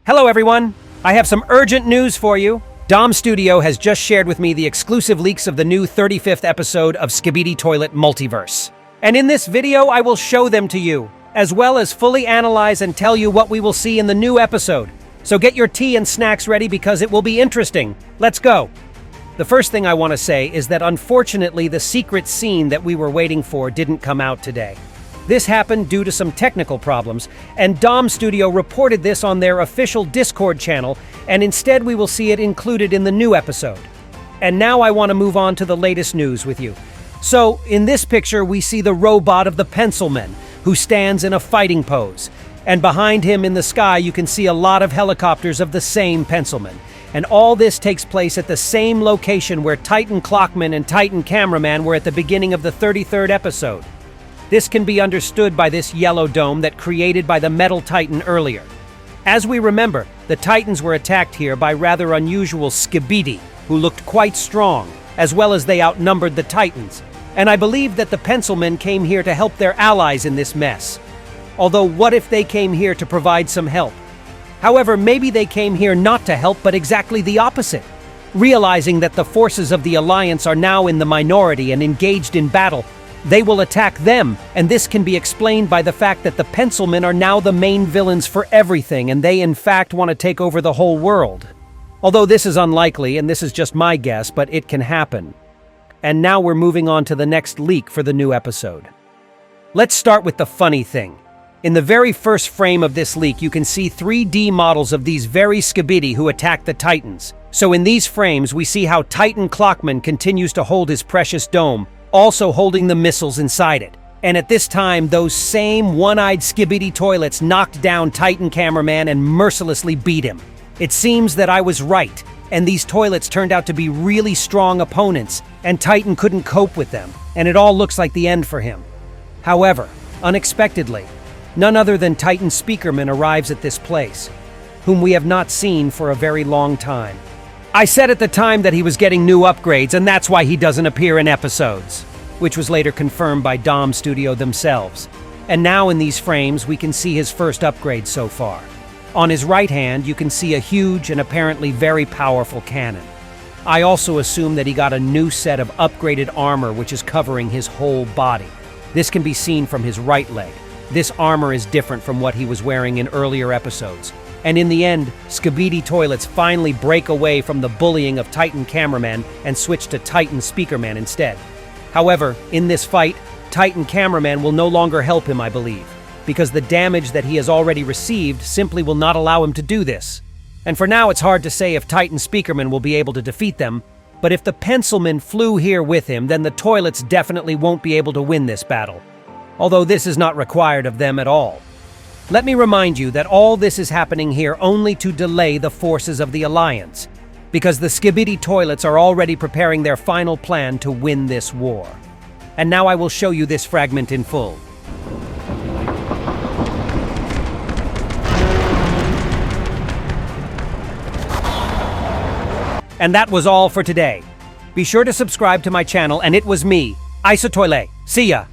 Hello everyone! I have some urgent news for you. Dom Studio has just shared with me the exclusive leaks of the new 35th episode of Skibidi Toilet Multiverse. And in this video, I will show them to you, as well as fully analyze and tell you what we will see in the new episode. So get your tea and snacks ready because it will be interesting. Let's go! The first thing I want to say is that unfortunately the secret scene that we were waiting for didn't come out today. This happened due to some technical problems, and Dom Studio reported this on their official Discord channel, and instead we will see it included in the new episode. And now I want to move on to the latest news with you. So, in this picture we see the robot of the Pencilman, who stands in a fighting pose. And behind him in the sky you can see a lot of helicopters of the same Pencilman. And all this takes place at the same location where Titan Clockman and Titan Cameraman were at the beginning of the 33rd episode. This can be understood by this yellow dome that created by the Metal Titan earlier. As we remember, the Titans were attacked here by rather unusual Skibidi, who looked quite strong, as well as they outnumbered the Titans. And I believe that the Pencilmen came here to help their allies in this mess. Although what if they came here to provide some help? However, maybe they came here not to help but exactly the opposite. Realizing that the forces of the Alliance are now in the minority and engaged in battle, they will attack them, and this can be explained by the fact that the Pencilmen are now the main villains for everything, and they in fact want to take over the whole world. Although this is unlikely, and this is just my guess, but it can happen. And now we're moving on to the next leak for the new episode. Let's start with the funny thing. In the very first frame of this leak, you can see 3D models of these very Skibidi who attack the Titans. So in these frames, we see how Titan Clockman continues to hold his precious dome, also holding the missiles inside it. And at this time, those same one-eyed Skibidi toilets knocked down Titan Cameraman and mercilessly beat him. It seems that I was right, and these toilets turned out to be really strong opponents, and Titan couldn't cope with them, and it all looks like the end for him. However, unexpectedly, none other than Titan Speakerman arrives at this place, whom we have not seen for a very long time. I said at the time that he was getting new upgrades, and that's why he doesn't appear in episodes, which was later confirmed by Dom Studio themselves. And now in these frames, we can see his first upgrade so far. On his right hand, you can see a huge and apparently very powerful cannon. I also assume that he got a new set of upgraded armor which is covering his whole body. This can be seen from his right leg. This armor is different from what he was wearing in earlier episodes. And in the end, Skibidi toilets finally break away from the bullying of Titan Cameraman and switch to Titan Speakerman instead. However, in this fight, Titan Cameraman will no longer help him, I believe, because the damage that he has already received simply will not allow him to do this. And for now, it's hard to say if Titan Speakerman will be able to defeat them, but if the Pencilmen flew here with him, then the toilets definitely won't be able to win this battle. Although this is not required of them at all. Let me remind you that all this is happening here only to delay the forces of the Alliance, because the Skibidi toilets are already preparing their final plan to win this war. And now I will show you this fragment in full. And that was all for today. Be sure to subscribe to my channel, and it was me, Isotoile. See ya!